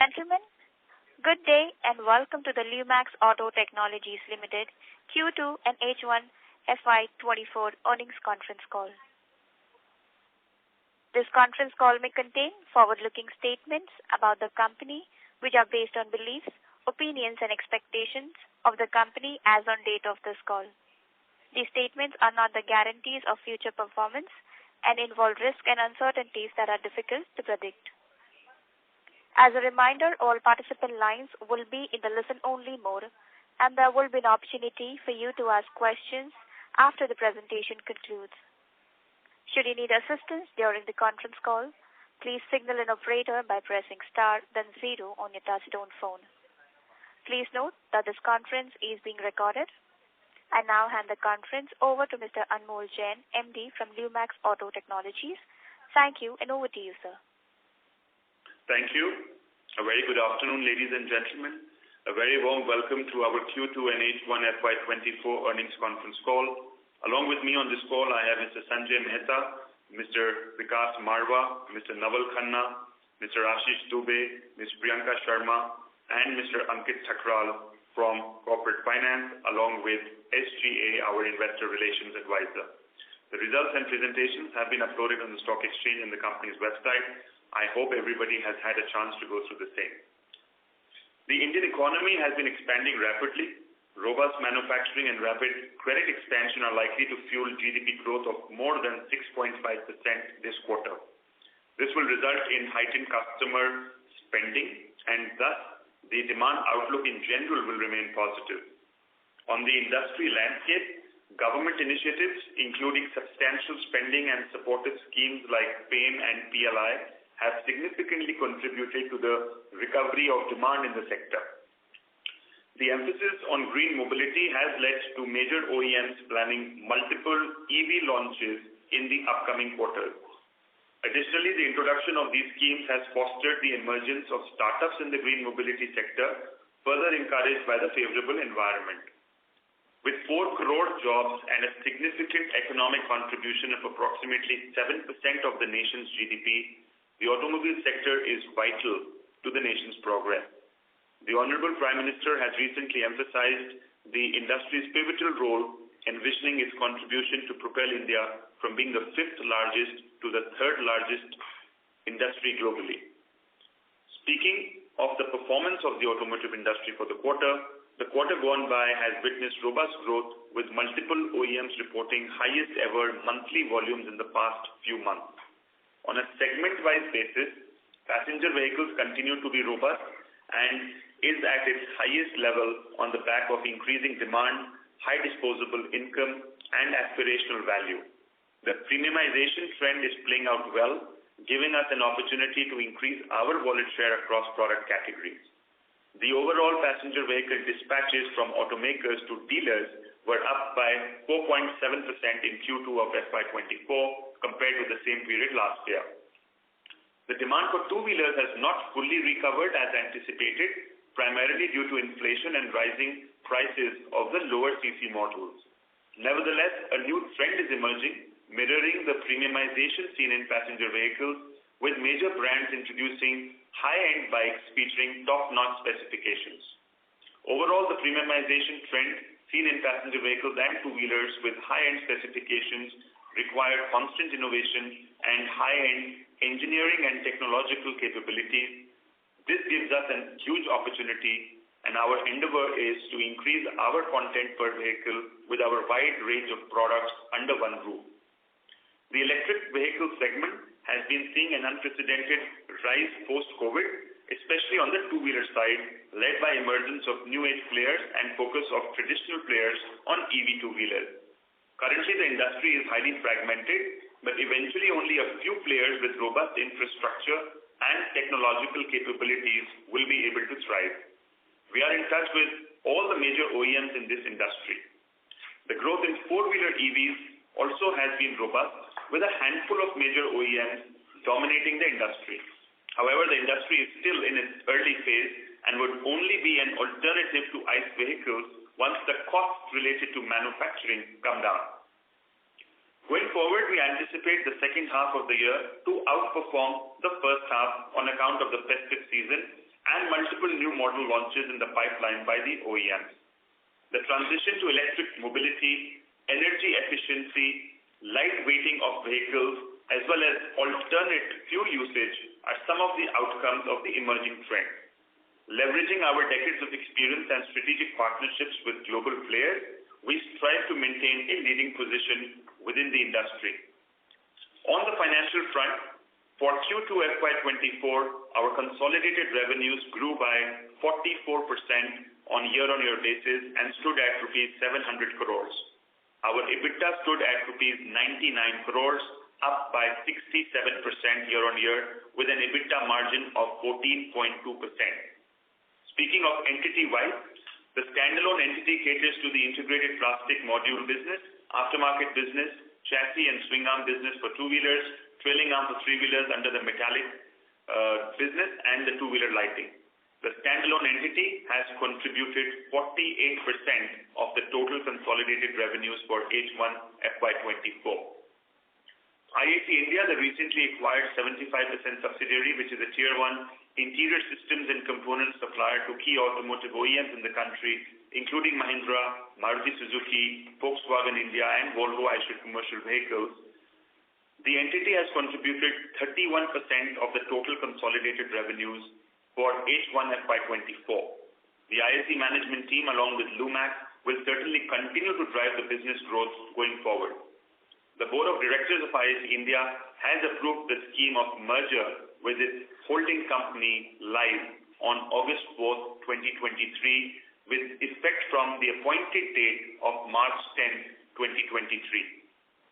gentlemen, good day and welcome to the Lumax Auto Technologies Limited Q2 and H1 FY2024 earnings conference call. This conference call may contain forward-looking statements about the company which are based on beliefs, opinions and expectations of the company as on date of this call. These statements are not the guarantees of future performance and involve risks and uncertainties that are difficult to predict. As a reminder, all participant lines will be in the listen-only mode, and there will be an opportunity for you to ask questions after the presentation concludes. Should you need assistance during the conference call, please signal an operator by pressing star then 0 on your touchtone phone. Please note that this conference is being recorded. I now hand the conference over to Mr. Anmol Jain, MD from Lumax Auto Technologies. Thank you, and over to you, sir. Thank you. A very good afternoon, ladies and gentlemen. A very warm welcome to our Q2 and H1 FY24 earnings conference call. Along with me on this call, I have Mr. Sanjay Mehta, Mr. Vikas Marwa, Mr. Naval Khanna, Mr. Ashish Dubey, Ms. Priyanka Sharma, and Mr. Ankit Thakral from Corporate Finance, along with SGA, our Investor Relations Advisor. The results and presentations have been uploaded on the stock exchange and the company's website. I hope everybody has had a chance to go through the same. The Indian economy has been expanding rapidly. Robust manufacturing and rapid credit expansion are likely to fuel GDP growth of more than 6.5% this quarter. This will result in heightened customer spending, and thus the demand outlook in general will remain positive. On the industry landscape, government initiatives, including substantial spending and supportive schemes like FAME and PLI, have significantly contributed to the recovery of demand in the sector. The emphasis on green mobility has led to major OEMs planning multiple EV launches in the upcoming quarters. Additionally, the introduction of these schemes has fostered the emergence of startups in the green mobility sector, further encouraged by the favorable environment. With 4 crore jobs and a significant economic contribution of approximately 7% of the nation's GDP, the automobile sector is vital to the nation's progress. The Honorable Prime Minister has recently emphasized the industry's pivotal role, envisioning its contribution to propel India from being the 5th largest to the 3rd largest industry globally. Speaking of the performance of the automotive industry for the quarter gone by has witnessed robust growth, with multiple OEMs reporting highest ever monthly volumes in the past few months. On a segment-wise basis, passenger vehicles continue to be robust and is at its highest level on the back of increasing demand, high disposable income, and aspirational value. The premiumization trend is playing out well, giving us an opportunity to increase our wallet share across product categories. The overall passenger vehicle dispatches from automakers to dealers were up by 4.7% in Q2 of FY24 compared to the same period last year. The demand for two-wheelers has not fully recovered as anticipated, primarily due to inflation and rising prices of the lower CC models. Nevertheless, a new trend is emerging, mirroring the premiumization seen in passenger vehicles, with major brands introducing high-end bikes featuring top-notch specifications. Overall, the premiumization trend seen in passenger vehicles and two-wheelers with high-end specifications require constant innovation and high-end engineering and technological capabilities. This gives us a huge opportunity, and our endeavor is to increase our content per vehicle with our wide range of products under one roof. The electric vehicle segment has been seeing an unprecedented rise post-COVID, especially on the two-wheeler side, led by emergence of new age players and focus of traditional players on EV two-wheelers. Currently, the industry is highly fragmented, but eventually only a few players with robust infrastructure and technological capabilities will be able to thrive. We are in touch with all the major OEMs in this industry. The growth in four-wheeler EVs also has been robust, with a handful of major OEMs dominating the industry. However, the industry is still in its early phase and would only be an alternative to ICE vehicles once the costs related to manufacturing come down. Going forward, we anticipate the second half of the year to outperform the first half on account of the festive season and model launches in the pipeline by the OEMs. The transition to electric mobility, energy efficiency, lightweighting of vehicles, as well as alternate fuel usage are some of the outcomes of the emerging trend. Leveraging our decades of experience and strategic partnerships with global players, we strive to maintain a leading position within the industry. On the financial front, for Q2 FY24, our consolidated revenues grew by 44% on year-on-year basis and stood at rupees 700 crores. Our EBITDA stood at rupees 99 crores, up by 67% year-on-year with an EBITDA margin of 14.2%. Speaking of entity-wise, the standalone entity caters to the integrated plastic module business, aftermarket business, chassis and swing arm business for two-wheelers, trailing arm for three-wheelers under the metallic business and the two-wheeler lighting. The standalone entity has contributed 48% of the total consolidated revenues for H1 FY24. IAC India, the recently acquired 75% subsidiary, which is a Tier 1 interior systems and components supplier to key automotive OEMs in the country, including Mahindra, Maruti Suzuki, Volkswagen India, and Volvo Eicher commercial vehicles. The entity has contributed 31% of the total consolidated revenues for H1 FY24. The IAC management team, along with Lumax, will certainly continue to drive the business growth going forward. The Board of Directors of IAC India has approved the scheme of merger with its holding company live on August 4th, 2023, with effect from the appointed date of March 10th, 2023.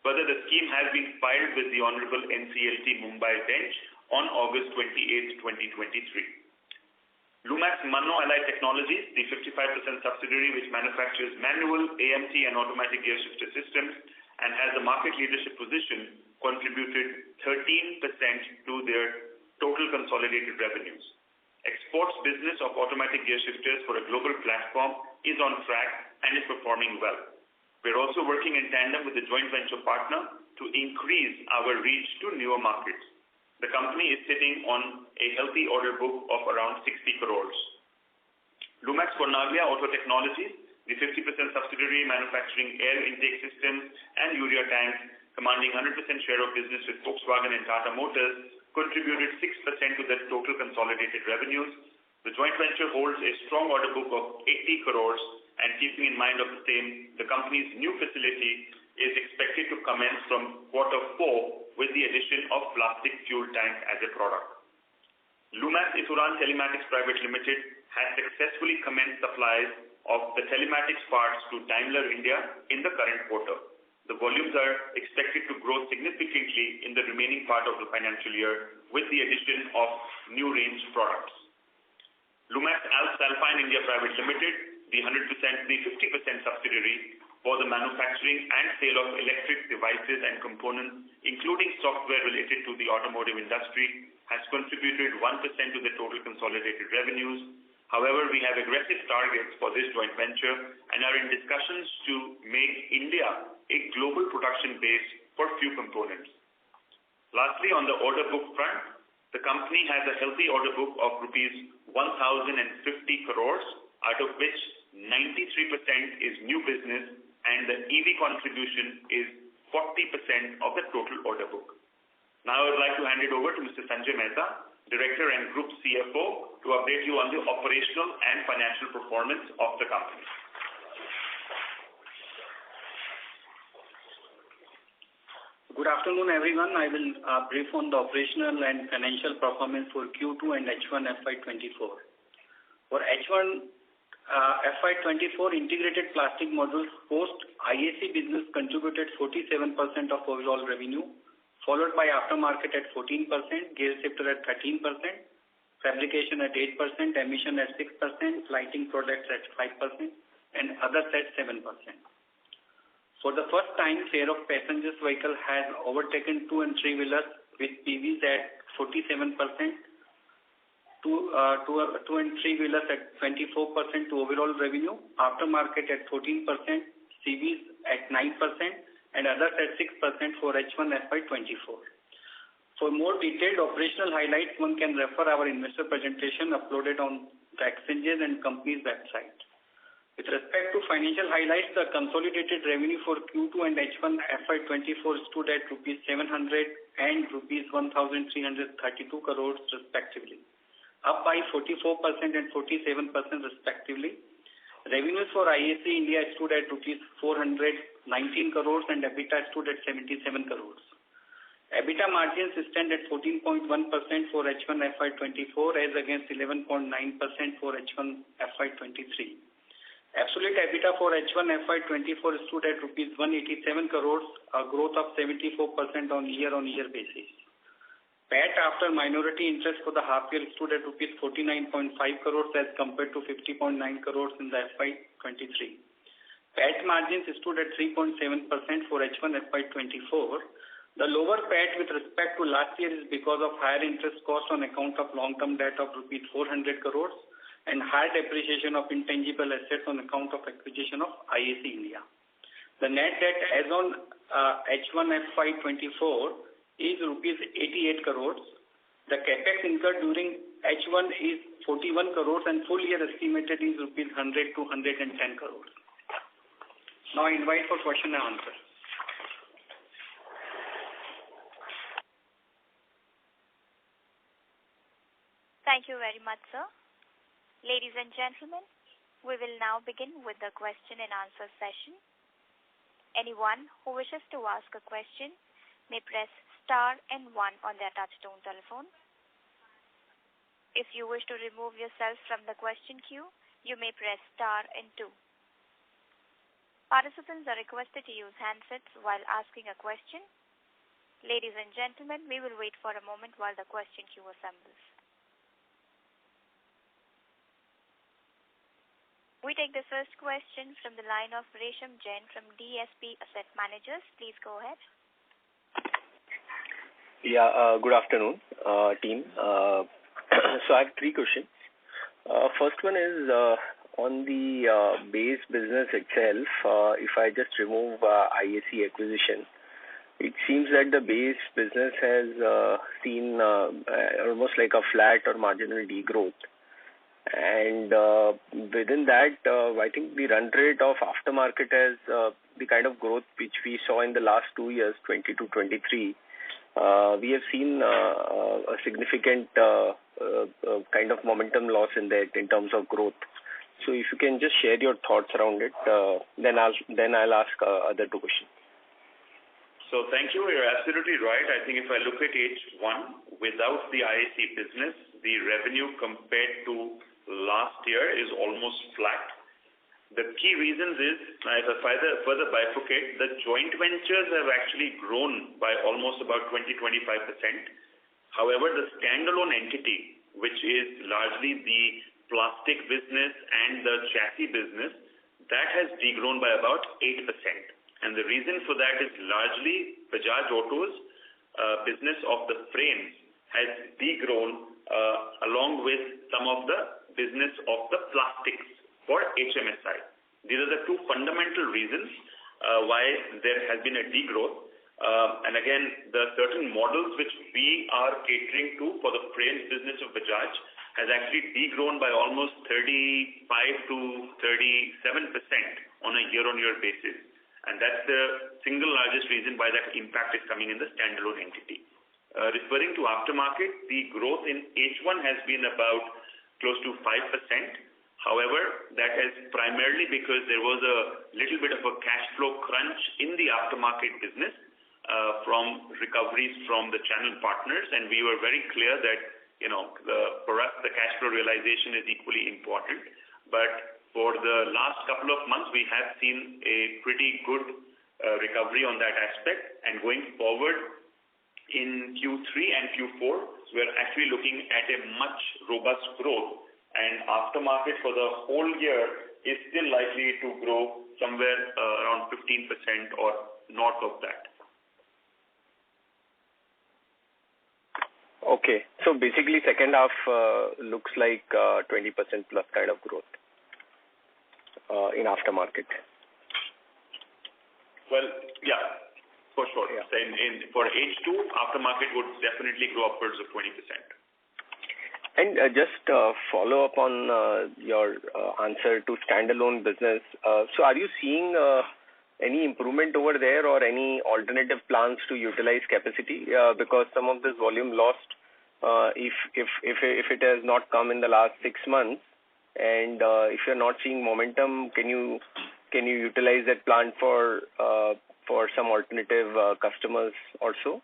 Further, the scheme has been filed with the Honorable NCLT Mumbai bench on August 28th, 2023. Lumax Mano Allied Technologies, the 55% subsidiary which manufactures manual, AMT and automatic gear shifter systems and has a market leadership position, contributed 13% to their total consolidated revenues. Exports business of automatic gear shifters for a global platform is on track and is performing well. We're also working in tandem with the joint venture partner to increase our reach to newer markets. The company is sitting on a healthy order book of around 60 crores. Lumax Cornaglia Auto Technologies, the 50% subsidiary manufacturing air intake systems and urea tanks, commanding 100% share of business with Volkswagen and Tata Motors, contributed 6% to the total consolidated revenues. The joint venture holds a strong order book of 80 crores and keeping in mind of the same, the company's new facility is expected to commence from Q4 with the addition of plastic fuel tank as a product. Lumax Ituran Telematics Private Limited has successfully commenced supplies of the telematics parts to Daimler India in the current quarter. The volumes are expected to grow significantly in the remaining part of the financial year with the addition of new range products. Lumax Alps Alpine India Private Limited, the 50% subsidiary for the manufacturing and sale of electric devices and components, including software related to the automotive industry, has contributed 1% to the total consolidated revenues. However, we have aggressive targets for this joint venture and are in discussions to make India a global production base for few components. Lastly, on the order book front, the company has a healthy order book of rupees 1,050 crores, out of which 93% is new business and the EV contribution is 40% of the total order book. Now I would like to hand it over to Mr. Sanjay Mehta, Director and Group CFO, to update you on the operational and financial performance of the company. Good afternoon, everyone. I will brief on the operational and financial performance for Q2 and H1 FY24. For H1 FY24, integrated plastic modules post IAC business contributed 47% of overall revenue, followed by aftermarket at 14%, gear shifter at 13%, fabrication at 8%, emission at 6%, lighting products at 5%, and others at 7%. For the first time, share of passengers vehicle has overtaken two and three wheelers with PVs at 47%, two and three wheelers at 24% to overall revenue, aftermarket at 14%, CVs at 9%, and others at 6% for H1 FY24. For more detailed operational highlights, one can refer our investor presentation uploaded on the exchanges and company's website. With respect to financial highlights, the consolidated revenue for Q2 and H1 FY24 stood at rupees 700 and rupees 1,332 crores respectively, up by 44% and 47% respectively. Revenues for IAC India stood at rupees 419 crores and EBITDA stood at 77 crores. EBITDA margins stand at 14.1% for H1 FY24 as against 11.9% for H1 FY23. Absolute EBITDA for H1 FY24 stood at rupees 187 crores, a growth of 74% on year-on-year basis. PAT after minority interest for the half year stood at rupees 49.5 crores as compared to 50.9 crores in the FY23. PAT margins stood at 3.7% for H1 FY24. The lower PAT with respect to last year is because of higher interest cost on account of long-term debt of rupees 400 crores and higher depreciation of intangible assets on account of acquisition of IAC India. The net debt as on H1 FY24 is rupees 88 crores. The capex incurred during H1 is 41 crores and full year estimated is rupees 100 to 110 crores. Now I invite for question and answer. Thank you very much, sir. Ladies and gentlemen, we will now begin with the question and answer session. Anyone who wishes to ask a question may press star and 1 on their touchtone telephone. If you wish to remove yourself from the question queue, you may press star and 2. Participants are requested to use handsets while asking a question. Ladies and gentlemen, we will wait for a moment while the question queue assembles. We take the first question from the line of Resham Jain from DSP Asset Managers. Please go ahead. Yeah, good afternoon, team. So I have 3 questions. First one is on the base business itself. If I just remove IAC acquisition, it seems that the base business has seen almost like a flat or marginal degrowth. And within that, I think the run rate of aftermarket has the kind of growth which we saw in the last 2 years, 22-23. We have seen a significant kind of momentum loss in that in terms of growth. So if you can just share your thoughts around it, then I'll ask other 2 questions. So thank you. You're absolutely right. I think if I look at H1 without the IAC business, the revenue compared to last year is almost flat. The key reasons is, if I further bifurcate, the joint ventures have actually grown by almost about 20-25%. However, the standalone entity, which is largely the plastic business and the chassis business, that has degrown by about 8%. And the reason for that is largely Bajaj Auto's business of the frames has degrown along with some of the business of the plastics for HMSI. These are the 2 fundamental reasons why there has been a degrowth. And again, the certain models which we are catering to for the frames business of Bajaj has actually degrown by almost 35 to 37% on a year-on-year basis. And that's the single largest reason why that impact is coming in the standalone entity. Referring to aftermarket, the growth in H1 has been about close to 5%. However, that is primarily because there was a little bit of a cash flow crunch in the aftermarket business from recoveries from the channel partners, and we were very clear that, for us, the cash flow realization is equally important. But for the last couple of months, we have seen a pretty good recovery on that aspect, and going forward in Q3 and Q4, we're actually looking at a much robust growth, and aftermarket for the whole year is still likely to grow somewhere around 15% or north of that. Okay, so basically second half looks like 20% plus kind of growth in aftermarket. Well, yeah. For sure. Yeah. For H2, aftermarket would definitely grow upwards of 20%. And just follow up on your answer to standalone business. So are you seeing any improvement over there or any alternative plans to utilize capacity? Because some of this volume lost, if it has not come in the last 6 months, and if you're not seeing momentum, can you utilize that plant for some alternative customers also?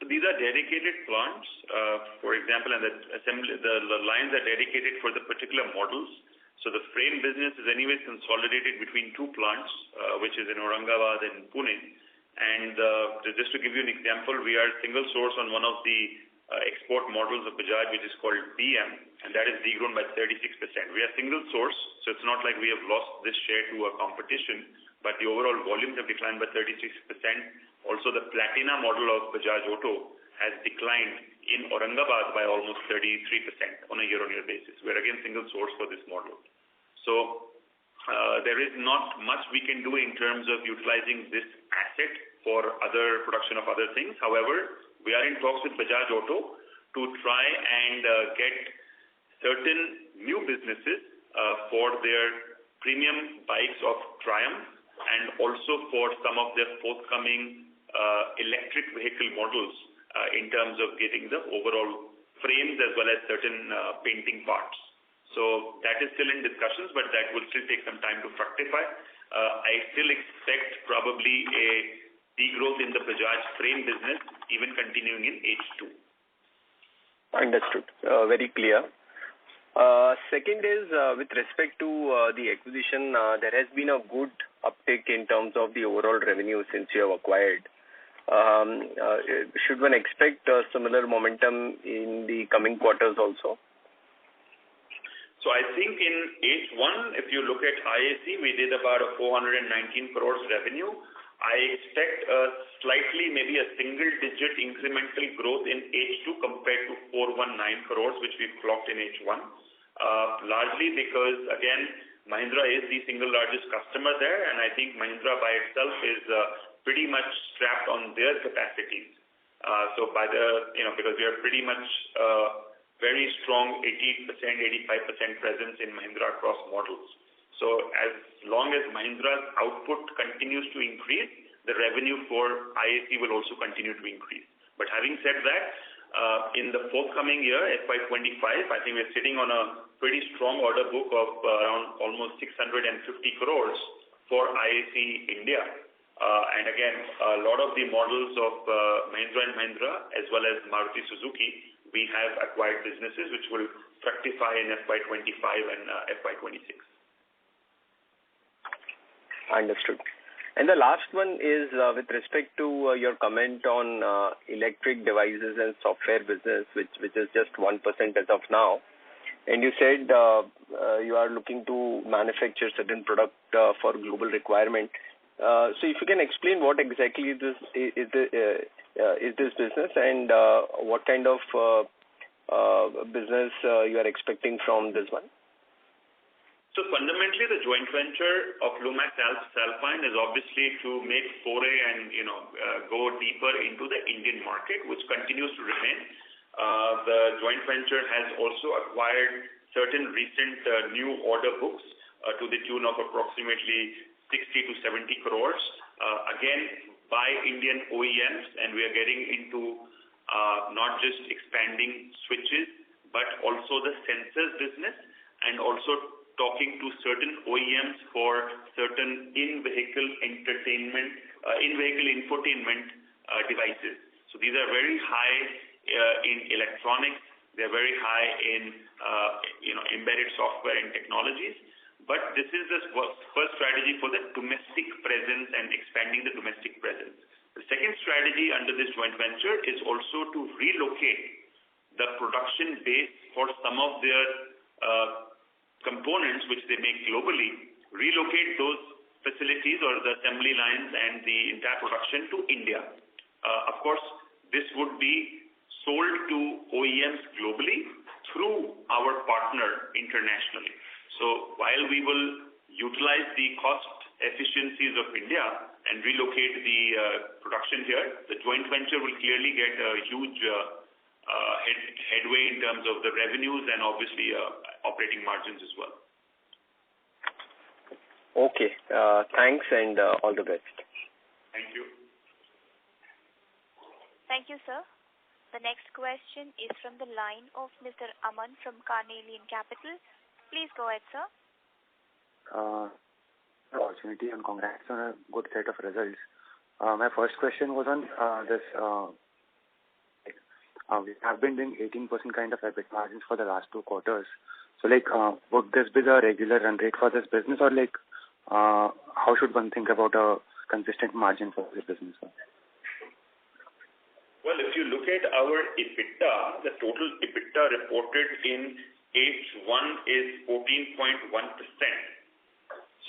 So these are dedicated plants, for example, and the lines are dedicated for the particular models. So the frame business is anyways consolidated between 2 plants, which is in Aurangabad and Pune. And just to give you an example, we are single source on one of the export models of Bajaj, which is called BM, and that is degrown by 36%. We are single source, so it's not like we have lost this share to a competition, but the overall volumes have declined by 36%. Also, the Platina model of Bajaj Auto has declined in Aurangabad by almost 33% on a year-on-year basis. We're again single source for this model. So there is not much we can do in terms of utilizing this asset for other production of other things. However, we are in talks with Bajaj Auto to try and get certain new businesses for their premium bikes of Triumph and also for some of their forthcoming electric vehicle models in terms of getting the overall frames as well as certain painting parts. So that is still in discussions, but that will still take some time to fructify. I still expect probably a degrowth in the Bajaj frame business even continuing in H2. Understood. Very clear. Second is with respect to the acquisition, there has been a good uptick in terms of the overall revenue since you have acquired. Should one expect a similar momentum in the coming quarters also? So I think in H1, if you look at IAC, we did about a 419 crores revenue. I expect slightly, maybe a single-digit incremental growth in H2 compared to 419 crores, which we clocked in H1. Largely because, again, Mahindra is the single largest customer there, and I think Mahindra by itself is pretty much strapped on their capacities. So by because we are pretty much very strong 80%, 85% presence in Mahindra across models. So as long as Mahindra's output continues to increase, the revenue for IAC will also continue to increase. But having said that, in the forthcoming year, FY25, I think we're sitting on a pretty strong order book of around almost 650 crores for IAC India. And again, a lot of the models of Mahindra and Mahindra as well as Maruti Suzuki, we have acquired businesses which will fructify in FY25 and FY26. Understood. And the last one is with respect to your comment on electric devices and software business, which is just 1% as of now. And you said you are looking to manufacture certain product for global requirement. So if you can explain what exactly is this business and what kind of business you are expecting from this one? So fundamentally, the joint venture of Lumax Alpine is obviously to make foray and go deeper into the Indian market, which continues to remain. The joint venture has also acquired certain recent new order books to the tune of approximately 60 to 70 crores. Again, by Indian OEMs, and we are getting into not just expanding switches, but also the sensors business, and also talking to certain OEMs for certain in-vehicle entertainment, in-vehicle infotainment devices. So these are very high in electronics. They're very high in embedded software and technologies. But this is the first strategy for the domestic presence and expanding the domestic presence. The second strategy under this joint venture is also to relocate the production base for some of their components which they make globally, relocate those facilities or the assembly lines and the entire production to India. Of course, this would be sold to OEMs globally through our partner internationally. So while we will utilize the cost efficiencies of India and relocate the production here, the joint venture will clearly get a huge headway in terms of the revenues and obviously operating margins as well. Okay. Thanks and all the best. Thank you. Thank you, sir. The next question is from the line of Mr. Aman from Carnelian Capital. Please go ahead, sir. Opportunity and congrats on a good set of results. My first question was on this. We have been doing 18% kind of EBIT margins for the last 2 quarters. So, would this be the regular run rate for this business, or how should one think about a consistent margin for this business? Well, if you look at our EBITDA, the total EBITDA reported in H1 is 14.1%.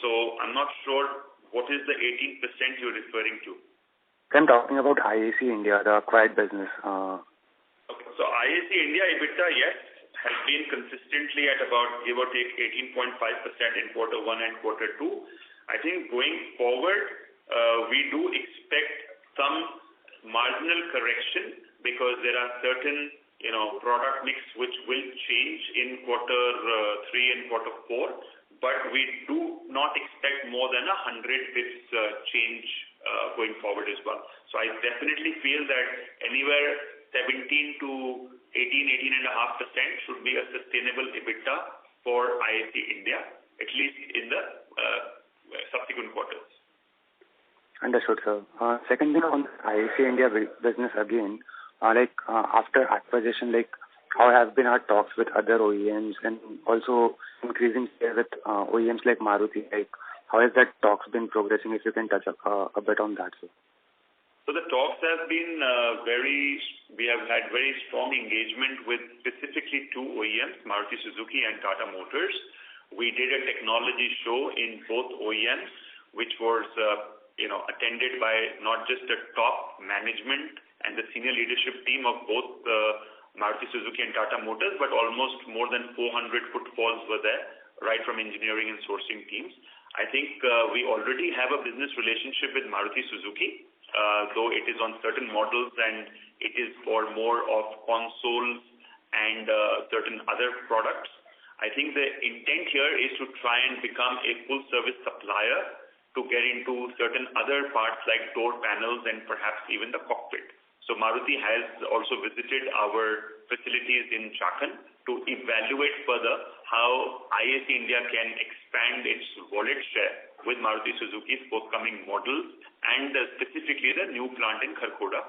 So I'm not sure what is the 18% you're referring to. I'm talking about IAC India, the acquired business. Okay. So IAC India EBITDA, yes, has been consistently at about give or take 18.5% in quarter 1 and quarter 2. I think going forward, we do expect some marginal correction because there are certain product mix which will change in quarter 3 and quarter 4, but we do not expect more than 100 bits change going forward as well. So I definitely feel that anywhere 17 to 18.5% should be a sustainable EBITDA for IAC India, at least in the subsequent quarters. Understood, sir. Second thing on IAC India business again, after acquisition, how have been our talks with other OEMs and also increasing share with OEMs like Maruti? How has that talks been progressing? If you can touch a bit on that, sir. So the talks have been we have had very strong engagement with specifically 2 OEMs, Maruti Suzuki and Tata Motors. We did a technology show in both OEMs, which was attended by not just the top management and the senior leadership team of both Maruti Suzuki and Tata Motors, but almost more than 400 footfalls were there, right from engineering and sourcing teams. I think we already have a business relationship with Maruti Suzuki, though it is on certain models and it is for more of consoles and certain other products. I think the intent here is to try and become a full service supplier to get into certain other parts like door panels and perhaps even the cockpit. So Maruti has also visited our facilities in Chakan to evaluate further how IAC India can expand its wallet share with Maruti Suzuki's forthcoming models and specifically the new plant in Kharkhoda.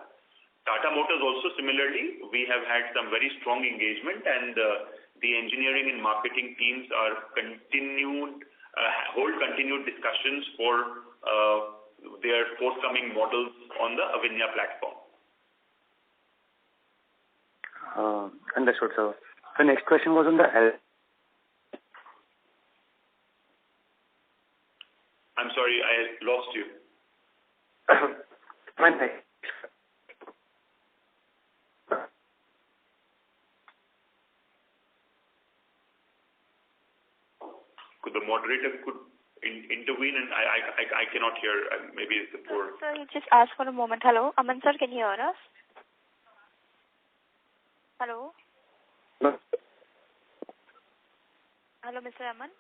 Tata Motors also similarly, we have had some very strong engagement and the engineering and marketing teams are hold continued discussions for their forthcoming models on the Avinya platform. Understood, sir. The next question was on the I'm sorry, I lost you. The moderator could intervene and I cannot hear. Maybe it's the poor. Sir, you just ask for a moment. Hello, Aman sir, can you hear us? Hello? No. Hello, Mr. Aman?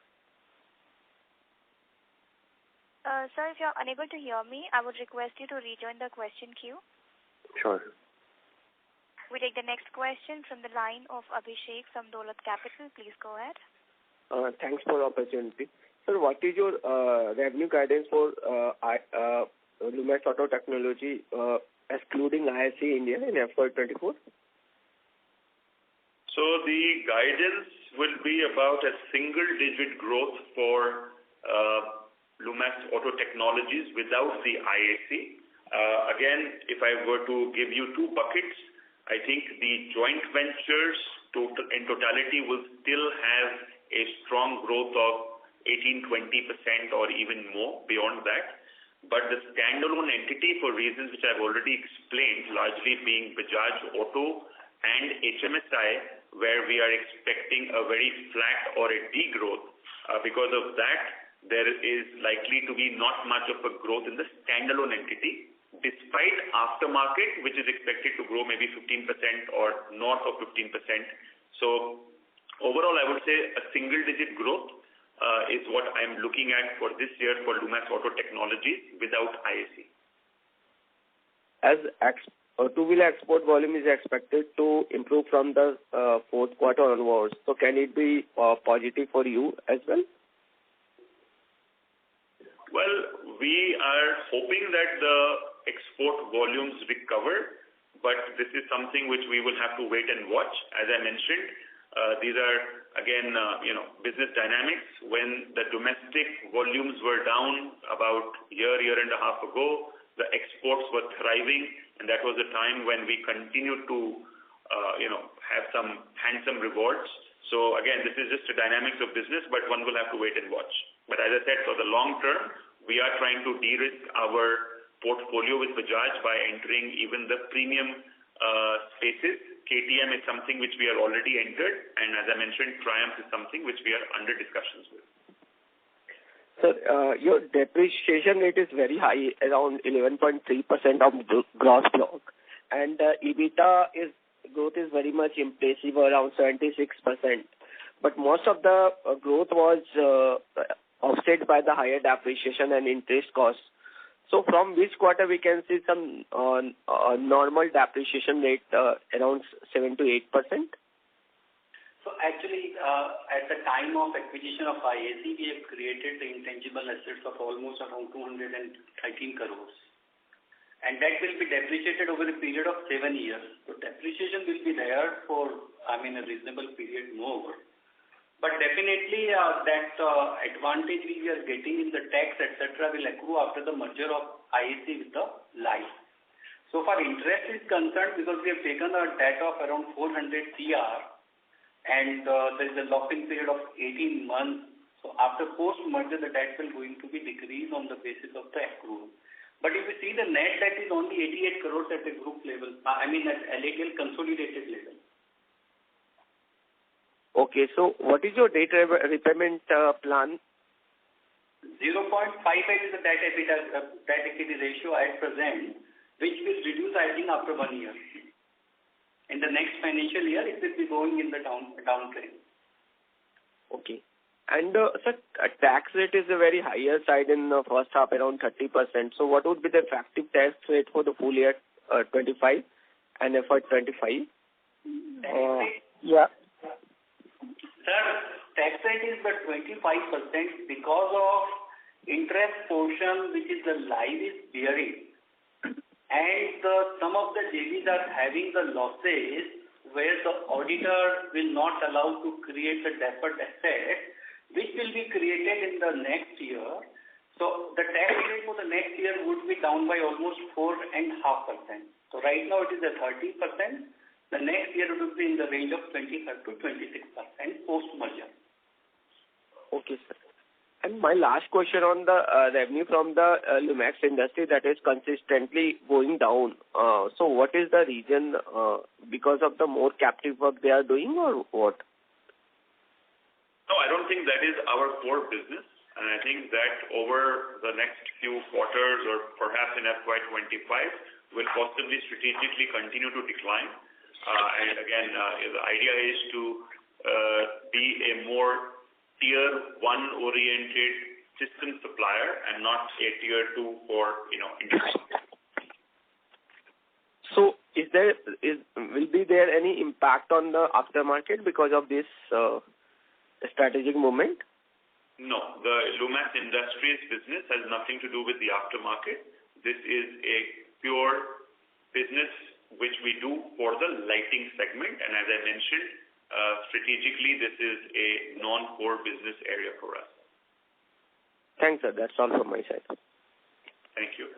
Sir, if you're unable to hear me, I would request you to rejoin the question queue. Sure. We take the next question from the line of Abhishek from Dolat Capital. Please go ahead. Thanks for the opportunity. Sir, what is your revenue guidance for Lumax Auto Technology excluding IAC India in FY24? So the guidance will be about a single-digit growth for Lumax Auto Technologies without the IAC. Again, if I were to give you 2 buckets, I think the joint ventures in totality will still have a strong growth of 18-20% or even more beyond that. But the standalone entity, for reasons which I've already explained, largely being Bajaj Auto and HMSI, where we are expecting a very flat or a degrowth. Because of that, there is likely to be not much of a growth in the standalone entity. despite aftermarket, which is expected to grow maybe 15% or north of 15%. So overall, I would say a single-digit growth is what I'm looking at for this year for Lumax Auto Technologies without IAC. As two-wheeler export volume is expected to improve from the fourth quarter onwards, so can it be positive for you as well? Well, we are hoping that the export volumes recover, but this is something which we will have to wait and watch. As I mentioned, these are again, business dynamics. When the domestic volumes were down about year and a half ago, the exports were thriving, and that was a time when we continued to, have some handsome rewards. So again, this is just the dynamics of business, but one will have to wait and watch. But as I said, for the long term, we are trying to de-risk our portfolio with Bajaj by entering even the premium spaces. KTM is something which we are already entered, and as I mentioned, Triumph is something which we are under discussions with. Sir, your depreciation rate is very high, around 11.3% of gross block, and EBITDA growth is very much impressive, around 76%. But most of the growth was offset by the higher depreciation and interest costs. So from which quarter we can see some normal depreciation rate around 7 to 8%? So actually, at the time of acquisition of IAC, we have created the intangible assets of almost around 213 crores. And that will be depreciated over a period of 7 years. So depreciation will be there for, a reasonable period more. But definitely that advantage we are getting in the tax, etc., will accrue after the merger of IAC with the life. So far interest is concerned, because we have taken a debt of around 400 CR, and there is a lock-in period of 18 months. So after post-merger, the debt will going to be decreased on the basis of the accrual. But if you see, the net debt is only 88 crores at the group level, at LATL consolidated level. Okay, so what is your debt repayment plan? 0.58 is the debt equity ratio at present, which will reduce, I think, after 1 year. In the next financial year, it will be going in the downtrend. Okay. And sir, tax rate is a very higher side in the first half, around 30%. So what would be the effective tax rate for the full year 25 and FY25? Yeah. Sir, tax rate is the 25% because of interest portion which is the live is bearing. And some of the JVs are having the losses where the auditor will not allow to create the deferred asset, which will be created in the next year. So the tax rate for the next year would be down by almost 4.5%. So right now it is at 30%. The next year it will be in the range of 25 to 26% post-merger. Okay, sir. And my last question on the revenue from the Lumax industry that is consistently going down. So what is the reason? Because of the more captive work they are doing, or what? No, I don't think that is our core business. And I think that over the next few quarters or perhaps in FY25 will possibly strategically continue to decline. And again, the idea is to be a more tier 1 oriented system supplier and not a tier 2 for industry. So will there any impact on the aftermarket because of this strategic movement? No, the Lumax Industries business has nothing to do with the aftermarket. This is a pure business which we do for the lighting segment, and as I mentioned, strategically this is a non-core business area for us. Thanks, sir. That's all from my side. Thank you.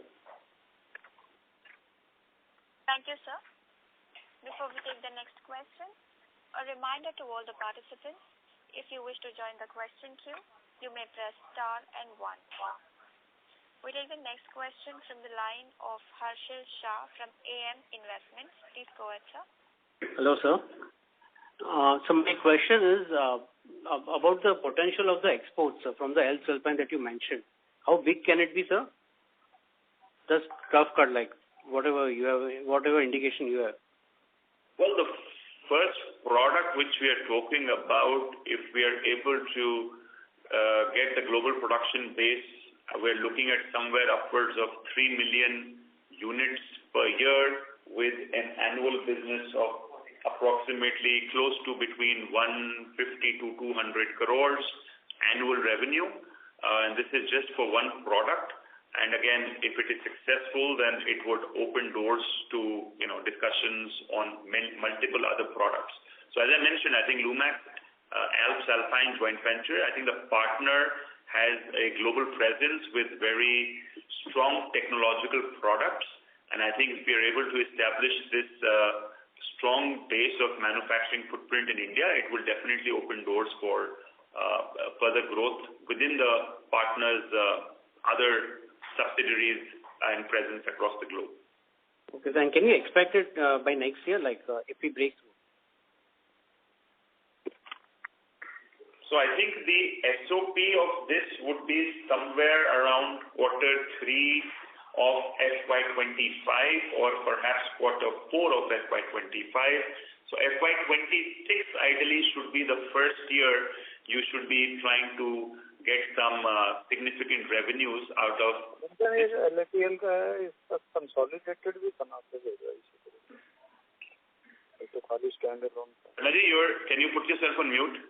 Thank you, sir. Before we take the next question, a reminder to all the participants, if you wish to join the question queue, you may press star and 1. We take the next question from the line of Harshil Shah from AM Investments. Please go ahead, sir. Hello, sir. So my question is about the potential of the exports from the L-Sulfine that you mentioned. How big can it be, sir? Just rough cut, like whatever you have, whatever indication you have. Well, the first product which we are talking about, if we are able to get the global production base, we're looking at somewhere upwards of 3 million units per year with an annual business of approximately close to between 150 to 200 crores annual revenue. And this is just for one product. And again, if it is successful, then it would open doors to, discussions on multiple other products. So as I mentioned, I think Lumax Alps Alpine joint venture, I think the partner has a global presence with very strong technological products. And I think if we are able to establish this strong base of manufacturing footprint in India, it will definitely open doors for further growth within the partner's other subsidiaries and presence across the globe. Okay, then can you expect it by next year, if we break through? So I think the SOP of this would be somewhere around Q3 of FY25 or perhaps Q4 of FY25. So FY26 ideally should be the first year you should be trying to get some significant revenues out of. LATL is consolidated with another standalone. Naji, can you put yourself on mute?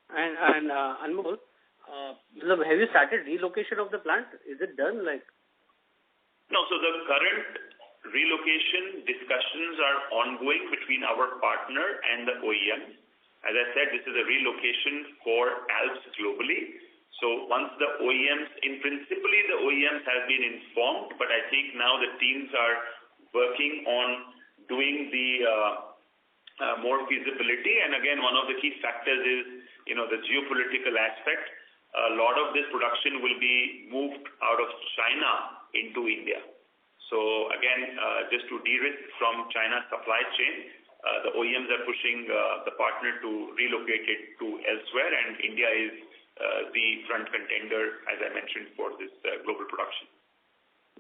And Anmol, have you started relocation of the plant? Is it done? No, so the current relocation discussions are ongoing between our partner and the OEM. As I said, this is a relocation for Alps globally. So once the OEMs, in principally the OEMs have been informed, but I think now the teams are working on doing the more feasibility. And again, one of the key factors is, the geopolitical aspect. A lot of this production will be moved out of China into India. So again, just to de-risk from China's supply chain, the OEMs are pushing the partner to relocate it to elsewhere, and India is the front contender, as I mentioned, for this global production.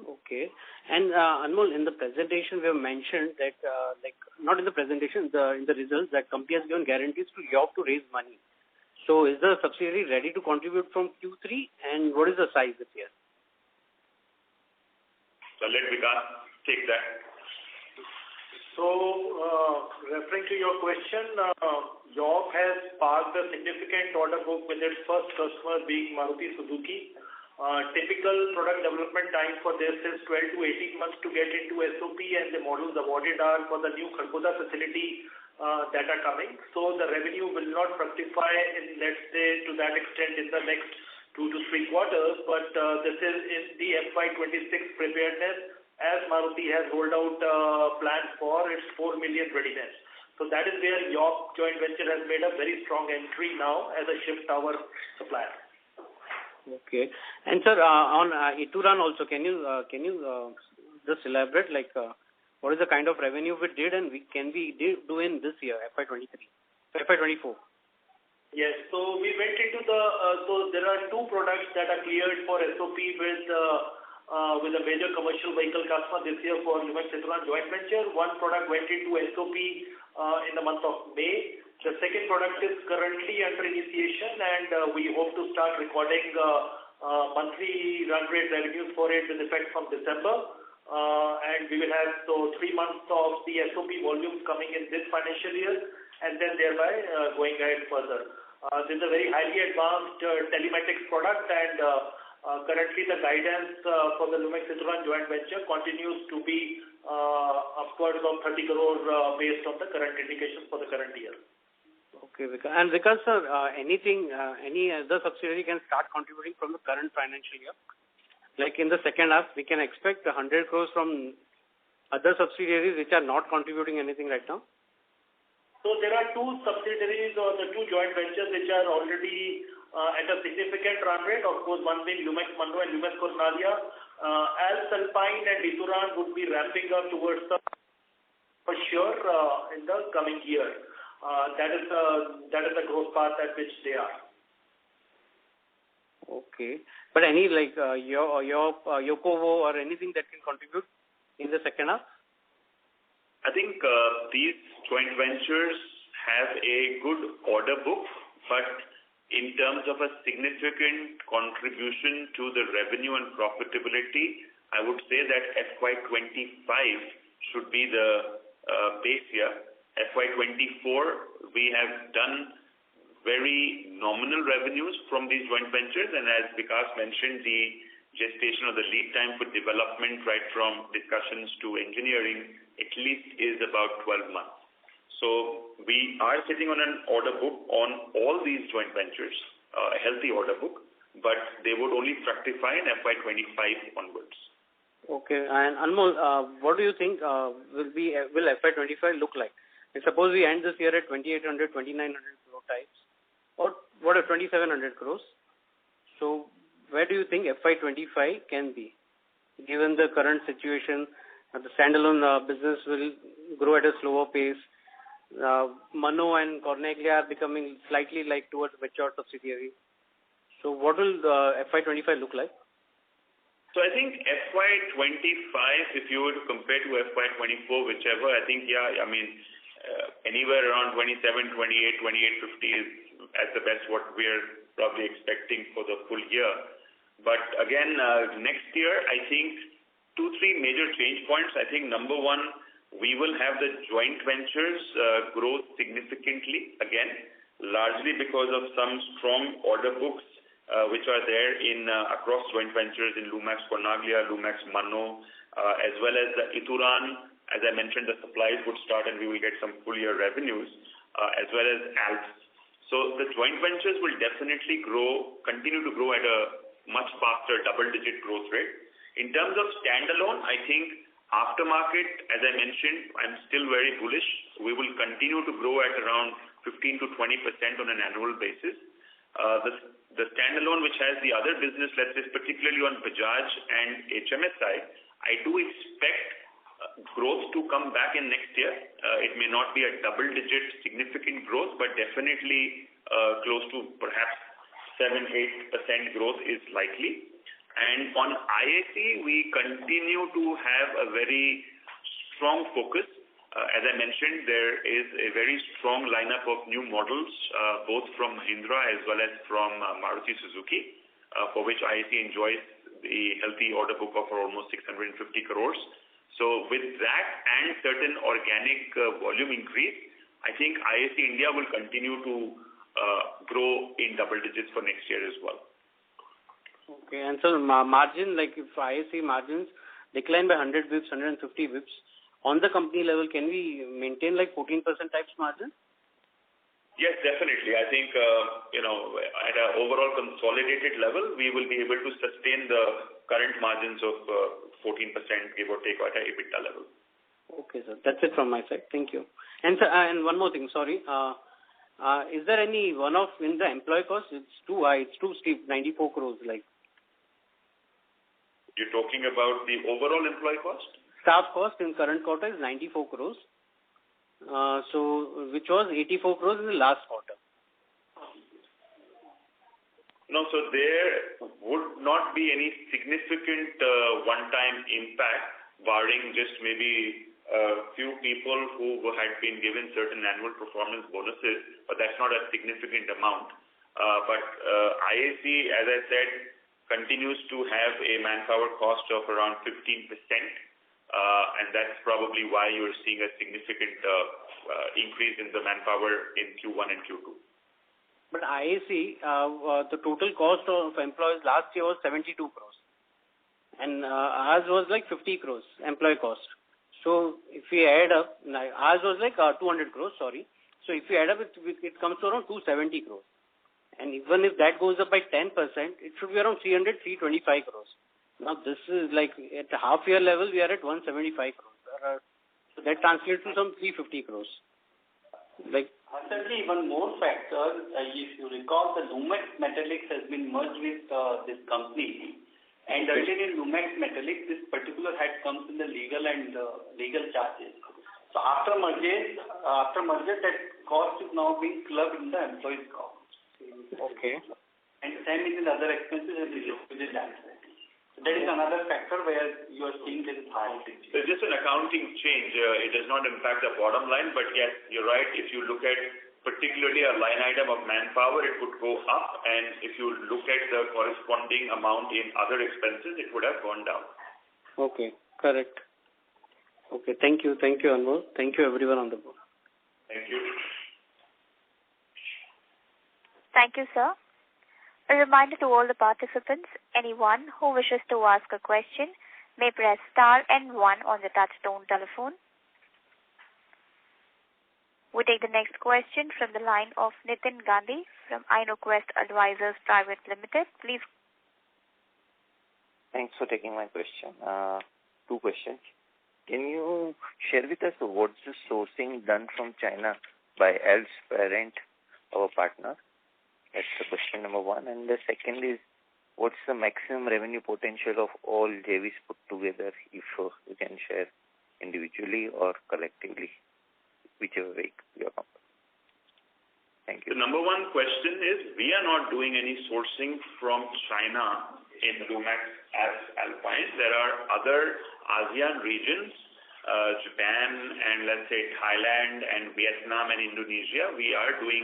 Okay. And Anmol, in the presentation we have mentioned that, not in the presentation, in the results, that company has given guarantees to York to raise money. So is the subsidiary ready to contribute from Q3, and what is the size this year? So let Vikas take that. So, referring to your question, York has parked a significant order book with its first customer being Maruti Suzuki. Typical product development time for this is 12 to 18 months to get into SOP, and the models awarded are for the new Kharkhoda facility that are coming. So the revenue will not fructify in, let's say, to that extent in the next 2 to 3 quarters, but this is in the FY26 preparedness, as Maruti has rolled out plans for its 4 million readiness. So that is where York joint venture has made a very strong entry now as a shift tower supplier. Okay. And sir, on Ituran also, can you just elaborate, what is the kind of revenue we did and can we do in this year, FY24? Yes, so we went into so there are 2 products that are cleared for SOP with a major commercial vehicle customer this year for Lumax Ituran joint venture. One product went into SOP in the month of May. The second product is currently under initiation, and we hope to start recording monthly run rate revenues for it with effect from December. And we will have 3 months of the SOP volumes coming in this financial year, and then thereby going ahead further. This is a very highly advanced telematics product, and currently the guidance for the Lumax Ituran joint venture continues to be upwards of 30 crore based on the current indications for the current year. Okay, Vikas. And Vikas, sir, any other subsidiary can start contributing from the current financial year? Like in the second half, we can expect 100 crores from other subsidiaries which are not contributing anything right now? So there are 2 subsidiaries or the 2 joint ventures which are already at a significant run rate. Of course, one being Lumax Mannoh and Lumax Cornaglia. Alps Alpine and Ituran would be ramping up towards for sure in the coming year. That is the growth path at which they are. Okay. But any your Yokovo or anything that can contribute in the second half? I think these joint ventures have a good order book, but in terms of a significant contribution to the revenue and profitability, I would say that FY25 should be the base year. FY24, we have done very nominal revenues from these joint ventures, and as Vikas mentioned, the gestation of the lead time for development right from discussions to engineering at least is about 12 months. So we are sitting on an order book on all these joint ventures, a healthy order book, but they would only fructify in FY25 onwards. Okay. And Anmol, what do you think will FY25 look like? And suppose we end this year at 2,800, 2,900 crore types, or what are 2,700 crores? So where do you think FY25 can be, given the current situation? The standalone business will grow at a slower pace. Mano and Cornaglia are becoming slightly towards mature subsidiary. So what will FY25 look like? So I think FY25, if you were to compare to FY24, whichever, I think, anywhere around 27, 28, 2850 is at the best what we're probably expecting for the full year. But again, next year, I think 2-3 major change points. I think number one, we will have the joint ventures grow significantly again, largely because of some strong order books which are there in across joint ventures in Lumax Cornaglia, Lumax Mano, as well as the Ituran. As I mentioned, the supplies would start and we will get some full year revenues, as well as Alps. So the joint ventures will definitely continue to grow at a much faster double-digit growth rate. In terms of standalone, I think aftermarket, as I mentioned, I'm still very bullish. We will continue to grow at around 15 to 20% on an annual basis. The standalone, which has the other business, let's say particularly on Bajaj and HMS side, I do expect growth to come back in next year. It may not be a double-digit significant growth, but definitely close to perhaps 7-8% growth is likely. And on IAC, we continue to have a very strong focus. As I mentioned, there is a very strong lineup of new models, both from Mahindra as well as from Maruti Suzuki, for which IAC enjoys the healthy order book of almost 650 crores. So with that and certain organic volume increase, I think IAC India will continue to grow in double digits for next year as well. Okay, and so margin, if IAC margins decline by 100 bips, 150 bips, on the company level, can we maintain 14% types margin? Yes, definitely. I think, at an overall consolidated level, we will be able to sustain the current margins of 14%, give or take, at an EBITDA level. Okay, sir. That's it from my side. Thank you. And sir, and one more thing, sorry. Is there any one-off in the employee cost? It's too high. It's too steep, 94 crores. You're talking about the overall employee cost? Staff cost in current quarter is 94 crores. Which was 84 crores in the last quarter. No, so there would not be any significant one-time impact, barring just maybe a few people who had been given certain annual performance bonuses, but that's not a significant amount. But IAC, as I said, continues to have a manpower cost of around 15%, and that's probably why you're seeing a significant increase in the manpower in Q1 and Q2. But IAC, the total cost of employees last year was 72 crores. And ours was 50 crores, employee cost. So if we add up, ours was 200 crores, sorry. So if we add up, it comes to around 270 crores. And even if that goes up by 10%, it should be around 325 crores. Now this is at the half year level, we are at 175 crores. So that translates to some 350 crores. Certainly, one more factor, if you recall, the Lumax Metallics has been merged with this company. And earlier in Lumax Metallics, this particular head comes in the legal and legal charges. So after merger, that cost is now being clubbed in the employees' cost. Okay. and same is in the other expenses and within that. That is another factor where you are seeing this accounting change. It's just an accounting change. It does not impact the bottom line, but yes, you're right. If you look at particularly a line item of manpower, it would go up, and if you look at the corresponding amount in other expenses, it would have gone down. Okay, correct. Okay, thank you. Thank you, Anmol. Thank you, everyone on the board. Thank you. Thank you, sir. A reminder to all the participants, anyone who wishes to ask a question may press star and 1 on the touchtone telephone. We take the next question from the line of Nitin Gandhi from InnoQuest Advisors Private Limited. Please. Thanks for taking my question. 2 questions. Can you share with us what's the sourcing done from China by Alps parent, our partner? That's the question number 1. And the second is, what's the maximum revenue potential of all JVs put together, if you can share individually or collectively, whichever way you are comfortable. Thank you. The number 1 question is, we are not doing any sourcing from China in Lumax Alpine. There are other ASEAN regions, Japan and let's say Thailand and Vietnam and Indonesia. We are doing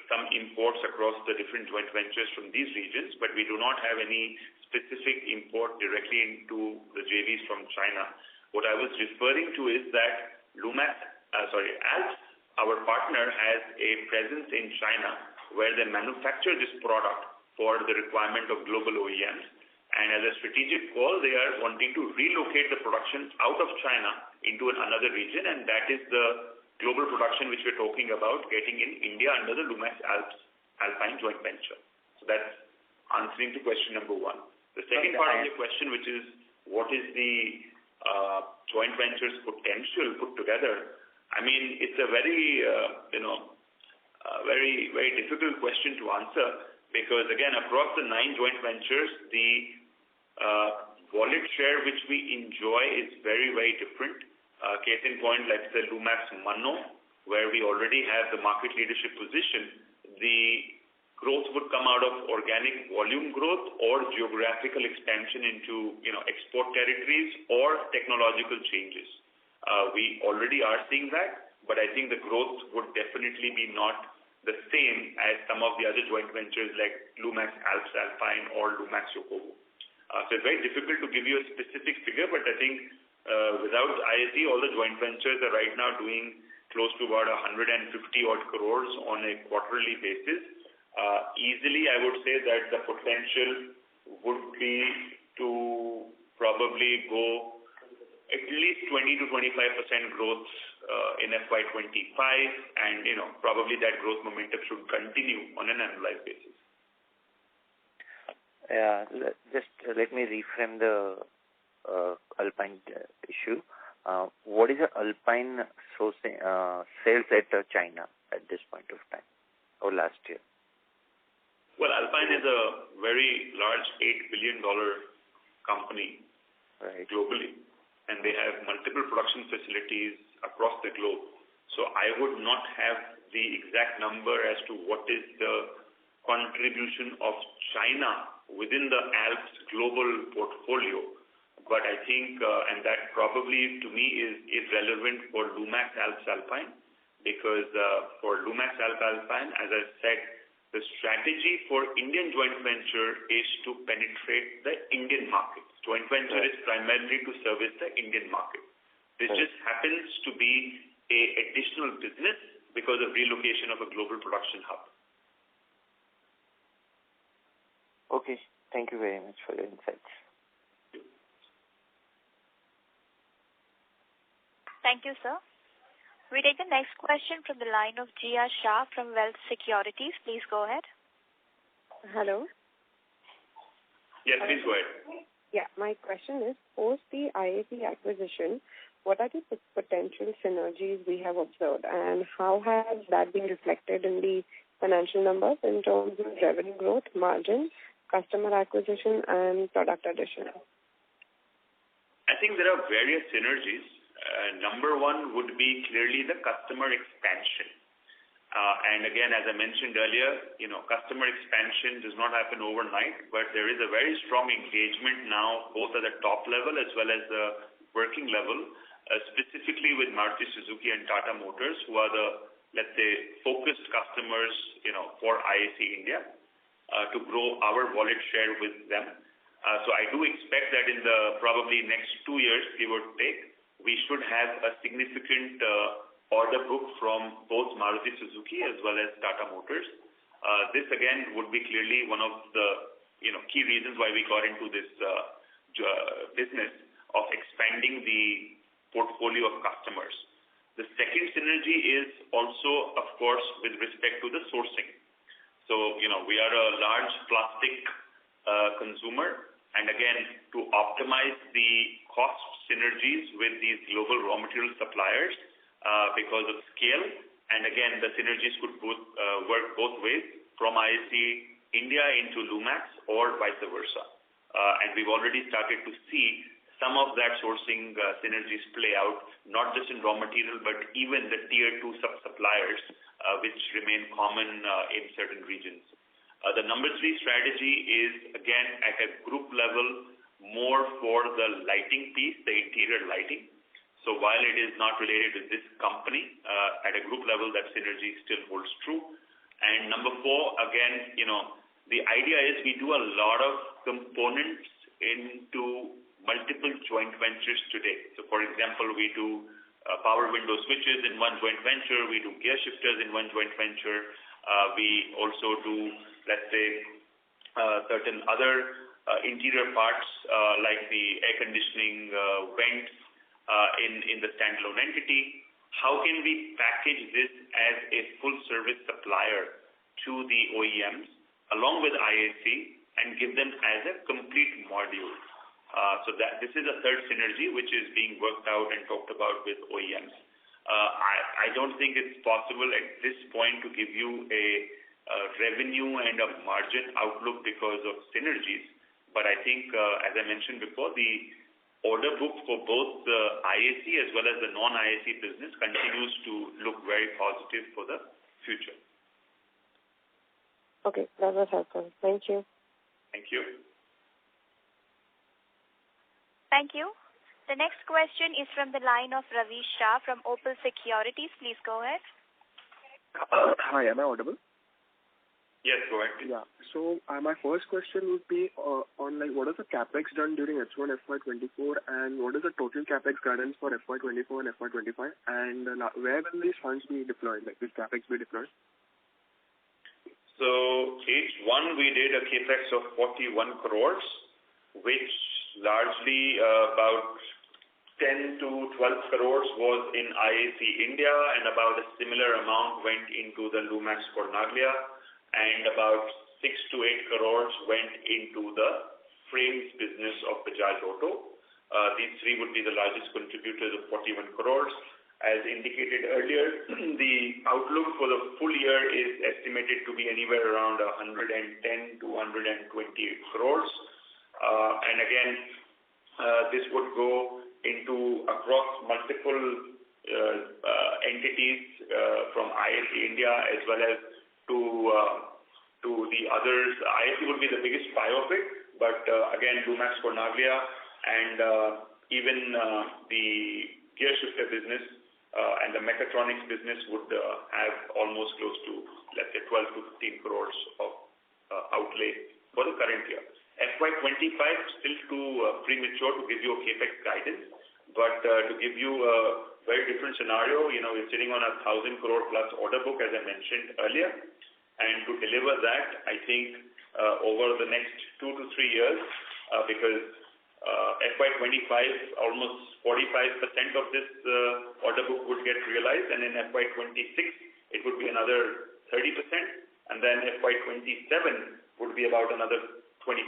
some imports across the different joint ventures from these regions, but we do not have any specific import directly into the JVs from China. What I was referring to is that Alps, our partner, has a presence in China where they manufacture this product for the requirement of global OEMs. And as a strategic call, they are wanting to relocate the production out of China into another region, and that is the global production which we're talking about getting in India under the Lumax Alpine joint venture. So that's answering to question number 1. The second part of your question, which is what is the joint ventures potential put together? I mean, it's a very, very difficult question to answer because, again, across the 9 joint ventures, the wallet share which we enjoy is very, very different. Case in point, let's say Lumax Manno, where we already have the market leadership position, the growth would come out of organic volume growth or geographical expansion into, export territories or technological changes. We already are seeing that, but I think the growth would definitely be not the same as some of the other joint ventures like Lumax Alps Alpine or Lumax Yokowo. So it's very difficult to give you a specific figure, but I think without ISE, all the joint ventures are right now doing close to about 150 odd crores on a quarterly basis. Easily, I would say that the potential would be to probably go at least 20 to 25% growth in FY25, and probably that growth momentum should continue on an annualized basis. Yeah, just let me reframe the Alpine issue. What is the Alpine sourcing, sales at China at this point of time or last year? Well, Alpine is a very large $8 billion company globally, and they have multiple production facilities across the globe. So I would not have the exact number as to what is the contribution of China within the Alps global portfolio. But I think, and that probably to me is relevant for Lumax Alps Alpine, because for Lumax Alps Alpine, as I said, the strategy for Indian joint venture is to penetrate the Indian market. Joint venture is primarily to service the Indian market. This just happens to be a additional business because of relocation of a global production hub. Okay. Thank you very much for your insights. Thank you, sir. We take the next question from the line of Jia Shah from Wealth Securities. Please go ahead. Hello. Yes, please go ahead. Yeah, my question is, post the IAC acquisition, what are the potential synergies we have observed, and how has that been reflected in the financial numbers in terms of revenue growth, margin, customer acquisition, and product addition? I think there are various synergies. Number 1 would be clearly the customer expansion. And again, as I mentioned earlier, customer expansion does not happen overnight, but there is a very strong engagement now, both at the top level as well as the working level, specifically with Maruti Suzuki and Tata Motors, who are the, let's say, focused customers, for IAC India, to grow our wallet share with them. So I do expect that in the probably next 2 years, give or take, we should have a significant order book from both Maruti Suzuki as well as Tata Motors. This again would be clearly one of the key reasons why we got into this business of expanding the portfolio of customers. The second synergy is also, of course, with respect to the sourcing. So we are a large plastic consumer, and again, to optimize the cost synergies with these global raw material suppliers, because of scale, and again, the synergies could work both ways, from IAC India into Lumax or vice versa. And we've already started to see some of that sourcing synergies play out, not just in raw material, but even the tier 2 sub-suppliers, which remain common in certain regions. The number 3 strategy is, again, at a group level, more for the lighting piece, the interior lighting. So while it is not related to this company, at a group level, that synergy still holds true. And number 4, again, the idea is we do a lot of components into multiple joint ventures today. So for example, we do power window switches in one joint venture, we do gear shifters in one joint venture, we also do, let's say, certain other interior parts like the air conditioning vents, in the standalone entity. How can we package this as a full service supplier to the OEMs along with IAC and give them as a complete module? So that this is a third synergy which is being worked out and talked about with OEMs. I don't think it's possible at this point to give you a revenue and a margin outlook because of synergies, but I think, as I mentioned before, the order book for both the IAC as well as the non-IAC business continues to look very positive for the future. Okay, that was helpful. Thank you. Thank you. Thank you. The next question is from the line of Ravi Shah from Opal Securities. Please go ahead. Hi, am I audible? Yes, go ahead. Yeah. So my first question would be on what is the capex done during H1 FY24, and what is the total capex guidance for FY24 and FY25, and where will these funds be deployed? Like, will capex be deployed? So H1 we did a capex of 41 crores, which largely about 10 to 12 crores was in IAC India, and about a similar amount went into the Lumax Cornaglia, and about 6 to 8 crores went into the frames business of Bajaj Auto. These three would be the largest contributors of 41 crores. As indicated earlier, the outlook for the full year is estimated to be anywhere around 110 to 128 crores. And again, this would go into across multiple entities from IAC India as well as to the others. IAC would be the biggest buy of it, but again, Lumax Cornaglia and even the gear shifter business and the mechatronics business would have almost close to, let's say, 12 to 15 crores of outlay for the current year. FY25 still too premature to give you a capex guidance, but to give you a very different scenario, we're sitting on 1,000 crore plus order book, as I mentioned earlier, and to deliver that, I think over the next 2 to 3 years, because FY25 almost 45% of this order book would get realized, and in FY26 it would be another 30%, and then FY27 would be about another 25%.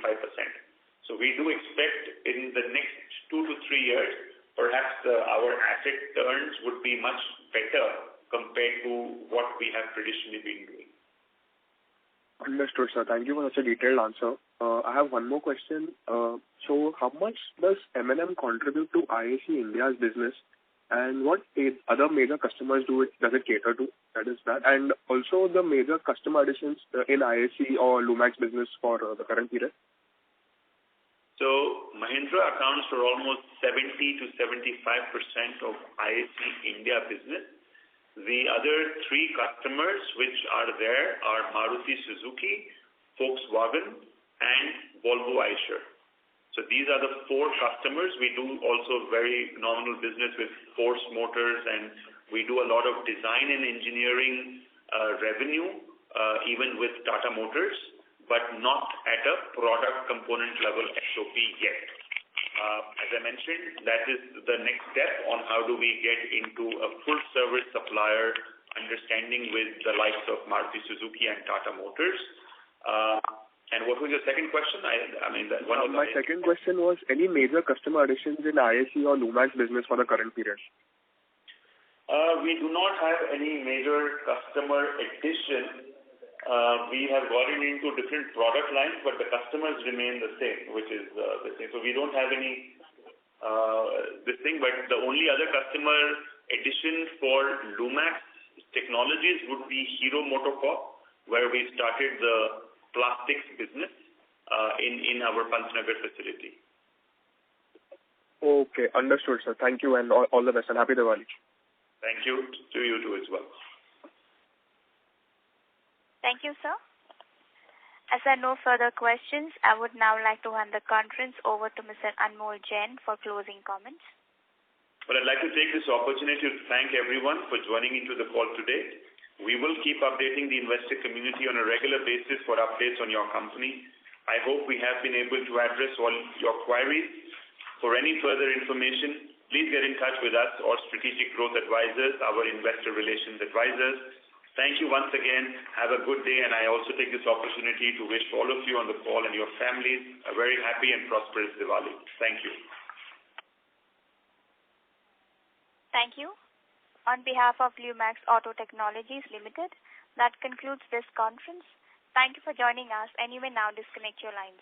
So we do expect in the next 2 to 3 years, perhaps our asset turns would be much better compared to what we have traditionally been doing. Understood, sir. Thank you for such a detailed answer. I have one more question. So how much does M&M contribute to IAC India's business? And what other major customers does it cater to? That is that. And also the major customer additions in IAC or Lumax business for the current period? So Mahindra accounts for almost 70 to 75% of IAC India business. The other three customers which are there are Maruti Suzuki, Volkswagen, and Volvo Eicher. So these are the four customers. We do also very nominal business with Force Motors, and we do a lot of design and engineering revenue, even with Tata Motors, but not at a product component level SOP yet. As I mentioned, that is the next step on how do we get into a full service supplier understanding with the likes of Maruti Suzuki and Tata Motors. And what was your second question? My second question was, any major customer additions in IAC or Lumax business for the current period? We do not have any major customer addition. We have gotten into different product lines, but the customers remain the same, which is the same. So we don't have any this thing, but the only other customer addition for Lumax Technologies would be Hero MotoCorp, where we started the plastics business in our Pantnagar facility. Okay, understood, sir. Thank you, and all the best, and happy Diwali. Thank you to you too as well. Thank you, sir. As there are no further questions, I would now like to hand the conference over to Mr. Anmol Jain for closing comments. Well, I'd like to take this opportunity to thank everyone for joining into the call today. We will keep updating the investor community on a regular basis for updates on your company. I hope we have been able to address all your queries. For any further information, please get in touch with us or Strategic Growth Advisors, our investor relations advisors. Thank you once again. Have a good day, and I also take this opportunity to wish all of you on the call and your families a very happy and prosperous Diwali. Thank you. Thank you. On behalf of Lumax Auto Technologies Limited, that concludes this conference. Thank you for joining us, and you may now disconnect your lines.